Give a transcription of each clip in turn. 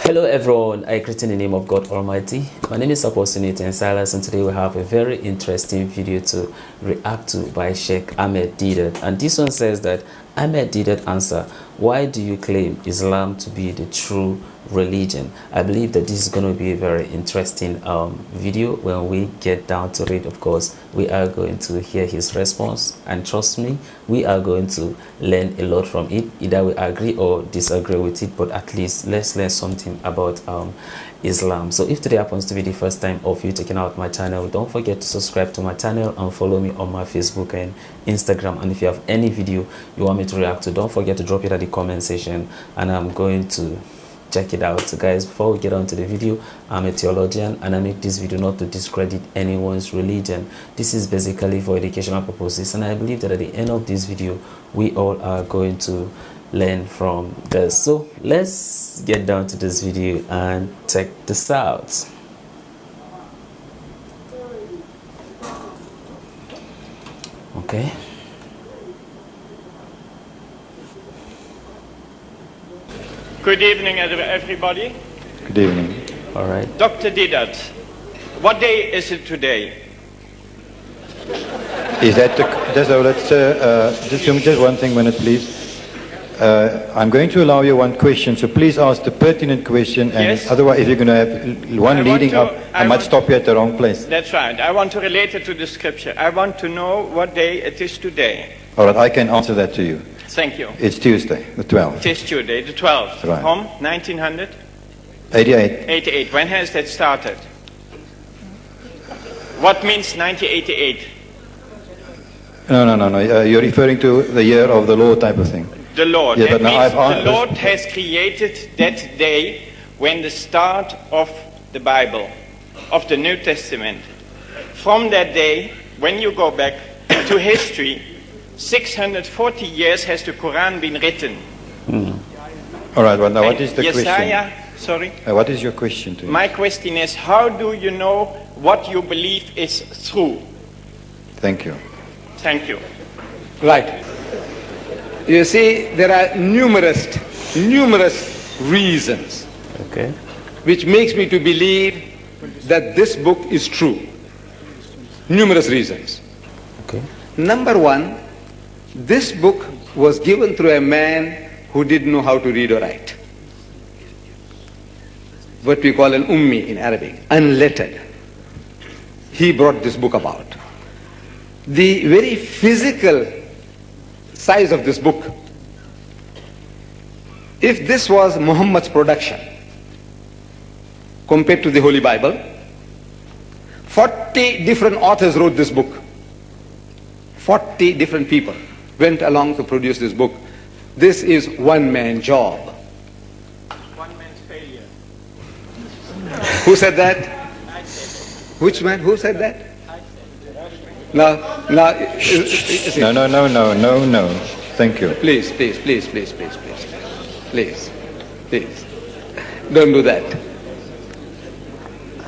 Hello everyone, I greet in the name of God Almighty. My name is Apostle Silas, and today we have a very interesting video to react to by Sheikh Ahmed Deedat. And this one says that Ahmed Deedat answer, why do you claim Islam to be the true religion? I believe that this is going to be a very interesting video. When we get down to it, of course, we are going to hear his response, and trust me, we are going to learn a lot from it. Either we agree or disagree with it, but at least let's learn something about Islam. So if today happens to be the first time of you checking out my channel, don't forget to subscribe to my channel and follow me on my Facebook and Instagram. And if you have any video you want me to react to, don't forget to drop it at the comment section and I'm going to check it out. So guys, before we get on to the video, I'm a theologian and I make this video not to discredit anyone's religion. This is basically for educational purposes, and I believe that at the end of this video we all are going to learn from this. So let's get down to this video and check this out. Okay. Good evening, everybody. Good evening. All right. Dr. Deedat, what day is it today? Is that just one thing, minute, please. I'm going to allow you one question, so please ask the pertinent question, and yes. Otherwise, if you're going to have one leading up, I might stop you at the wrong place. That's right. I want to relate it to the scripture. I want to know what day it is today. All right, I can answer that to you. Thank you. It's Tuesday, the 12th. It is Tuesday, the 12th. Right. From 1900? 88. 88. When has that started? What means 1988? No. You're referring to the year of the Lord type of thing. The Lord. Yeah, that but means now the Lord has created that day when the start of the Bible, of the New Testament. From that day, when you go back to history, 640 years has the Quran been written. All right, well, now what is the Yesaya, question? sorry? What is your question to me? My question is, how do you know what you believe is true? Thank you. Thank you. Right. You see, there are numerous reasons Okay. which makes me to believe that this book is true. Numerous reasons. Okay. Number one, this book was given through a man who didn't know how to read or write. What we call an ummi in Arabic, unlettered. He brought this book about. The very physical size of this book, if this was Muhammad's production compared to the Holy Bible, 40 different authors wrote this book. 40 different people went along to produce this book. This is one man's job. One man's failure. Who said that? I said. Which man? Who said that? I said. Now, No. Thank you. please. Don't do that.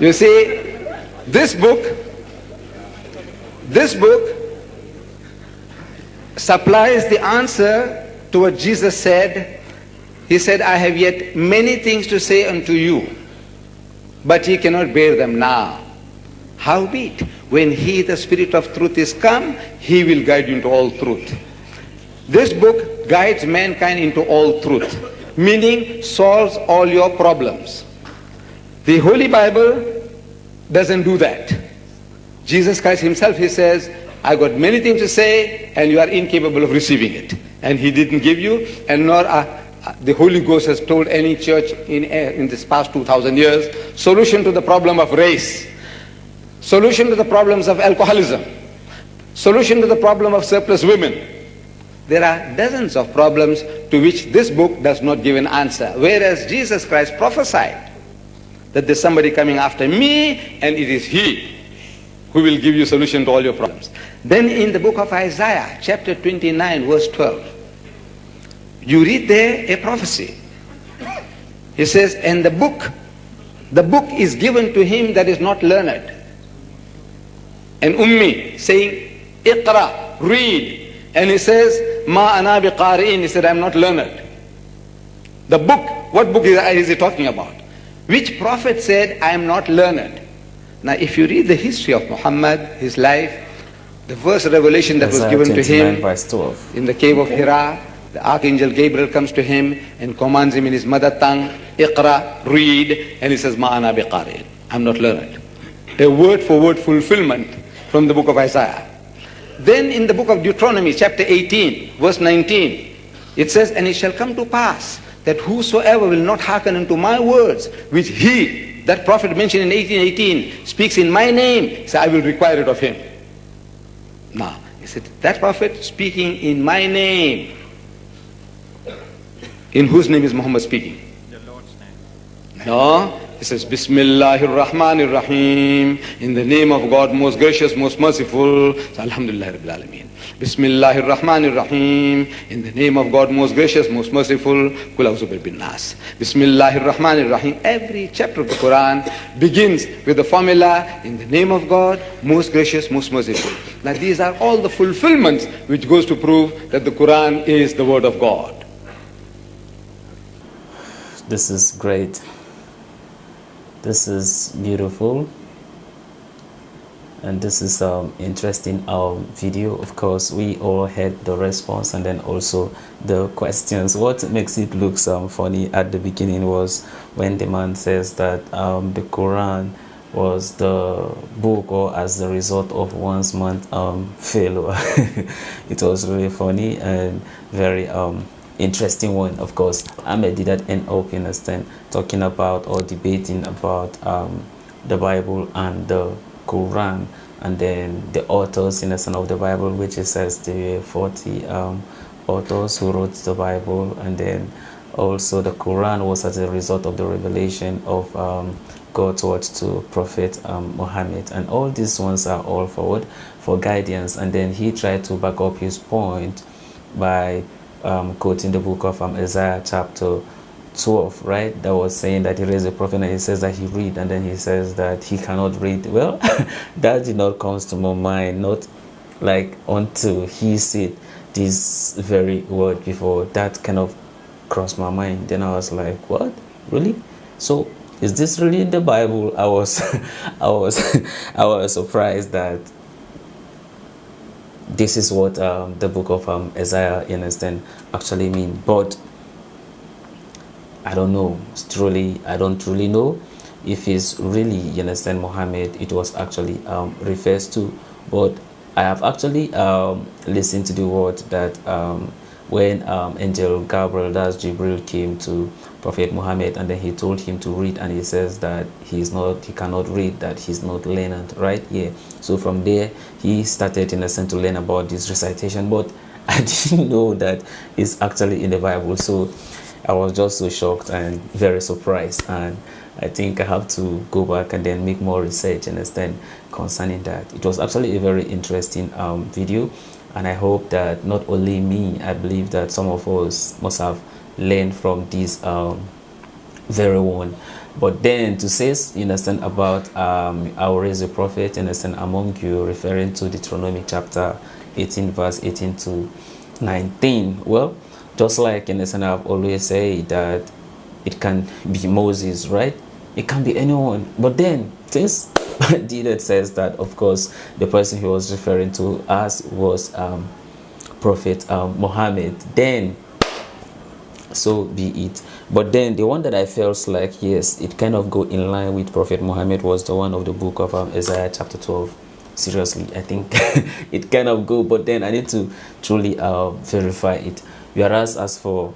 You see, this book supplies the answer to what Jesus said. He said, I have yet many things to say unto you, but ye cannot bear them now. Howbeit, when he, the Spirit of truth, is come, he will guide you into all truth. This book guides mankind into all truth, meaning solves all your problems. The Holy Bible doesn't do that. Jesus Christ himself, he says, I got many things to say and you are incapable of receiving it. And he didn't give you, and nor the Holy Ghost has told any church in this past 2,000 years, solution to the problem of race, solution to the problems of alcoholism, solution to the problem of surplus women. There are dozens of problems to which this book does not give an answer. Whereas Jesus Christ prophesied that there's somebody coming after me and it is he who will give you solution to all your problems. Then in the book of Isaiah, chapter 29, verse 12, you read there a prophecy. He says, and the book is given to him that is not learned. An ummi saying, Iqra, read. And he says, Ma ana biqari'in. He said, I'm not learned. The book, what book is he talking about? Which prophet said, I am not learned? Now, if you read the history of Muhammad, his life, the first revelation that was given to him in the cave of Hira, the archangel Gabriel comes to him and commands him in his mother tongue, Iqra, read, and he says, Ma'ana biqari, I'm not learned. A word for word fulfillment from the book of Isaiah. Then in the book of Deuteronomy, chapter 18, verse 19, it says, and it shall come to pass that whosoever will not hearken unto my words, which he, that prophet mentioned in 1818, speaks in my name, so I will require it of him. Now, he said, that prophet speaking in my name, in whose name is Muhammad speaking? The Lord's name. No, he says, Bismillahir Rahmanir Rahim, in the name of God, most gracious, most merciful. So, Alhamdulillah Rabbil Alameen. Bismillahir Rahmanir Rahim, in the name of God, most gracious, most merciful. Kul a'udhu bin nas. Bismillahir Rahmanir Rahim. Every chapter of the Quran begins with the formula, in the name of God, most gracious, most merciful. Now these are all the fulfillments which goes to prove that the Quran is the word of God. This is great. This is beautiful. And this is interesting video. Of course, we all had the response and then also the questions. What makes it look funny at the beginning was when the man says that the Quran was the book or as the result of one's month failure. It was really funny and very interesting one. Of course, Ahmed did that end up, you understand, talking about or debating about the Bible and the Quran, and then the authors in the son of the Bible, which it says there were 40 authors who wrote the Bible, and then also the Quran was as a result of the revelation of God's word to Prophet Muhammad, and all these ones are all forward for guidance. And then he tried to back up his point by quoting the book of Isaiah chapter 12, right? That was saying that he raised a prophet and he says that he read, and then he says that he cannot read. Well, that did not come to my mind, not like until he said this very word before. That kind of crossed my mind. Then I was like, what? Really? So is this really in the Bible? I was I was surprised that this is what the book of Isaiah, you understand, actually mean. But I don't know, I don't really know if it's really, you understand, Muhammad it was actually refers to. But I have actually listened to the word that when angel Gabriel, that's Jibril, came to Prophet Muhammad, and then he told him to read, and he says that he cannot read, that he's not learned, right? Yeah. So from there he started, in a sense, to learn about this recitation, but I didn't know that it's actually in the Bible. So I was just so shocked and very surprised, and I think I have to go back and then make more research, understand, concerning that. It was actually a very interesting video, and I hope that not only me, I believe that some of us must have learned from this very one. But then to say, you understand, about I will raise a prophet, understand, among you, referring to Deuteronomy chapter 18 verse 18 to 19. Well, just like, you understand, I've always said that it can be Moses, right? It can be anyone. But then this Deedat says that, of course, the person he was referring to as was Prophet Muhammad. Then so be it. But then the one that I felt like, yes, it kind of go in line with Prophet Muhammad was the one of the book of Isaiah chapter 12. Seriously, I think it kind of go, but then I need to truly verify it. Whereas as for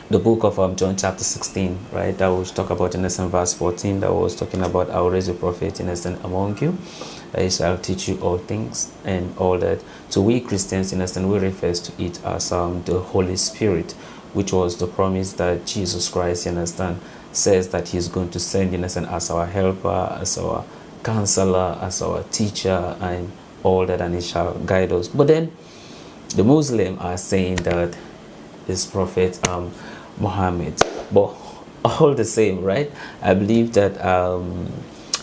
the book of John chapter 16, right, that was talk about, in verse 14, that was talking about I will raise a prophet, among you, that he shall teach you all things and all that. So we Christians, we refer to it as the Holy Spirit, which was the promise that Jesus Christ, says that he's going to send, as our helper, as our counselor, as our teacher, and all that, and he shall guide us. But then the Muslims are saying that it's Prophet Muhammad. But all the same, right, I believe that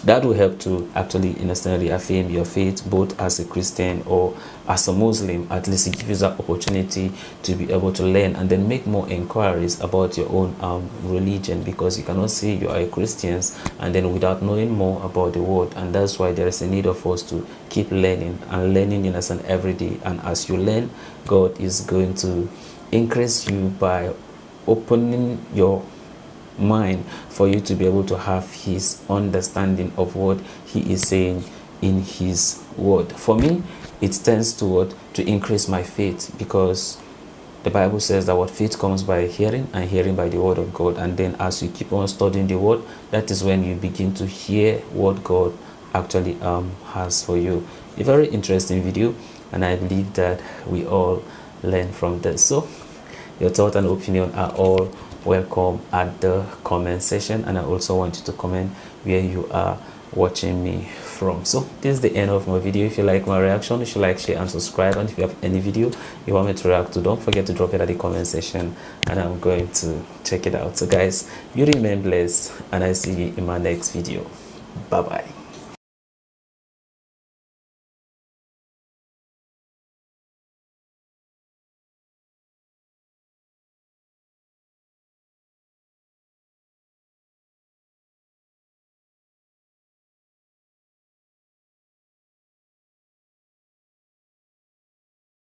that will help to actually understand, affirm your faith, both as a Christian or as a Muslim. At least it gives you that opportunity to be able to learn and then make more inquiries about your own religion, because you cannot say you are a Christian and then without knowing more about the word. And that's why there is a need of us to keep learning and learning, in a sense, every day. And as you learn, God is going to increase you by opening your mind for you to be able to have his understanding of what he is saying in his word. For me, it tends to increase my faith, because the Bible says that what faith comes by hearing, and hearing by the word of God. And then as you keep on studying the word, that is when you begin to hear what God actually has for you. A very interesting video, and I believe that we all learn from this. So your thought and opinion are all welcome at the comment section, and I also want you to comment where you are watching me from. So this is the end of my video. If you like my reaction, you should like, share and subscribe. And if you have any video you want me to react to, don't forget to drop it at the comment section and I'm going to check it out. So guys, you remain blessed, and I see you in my next video. Bye bye.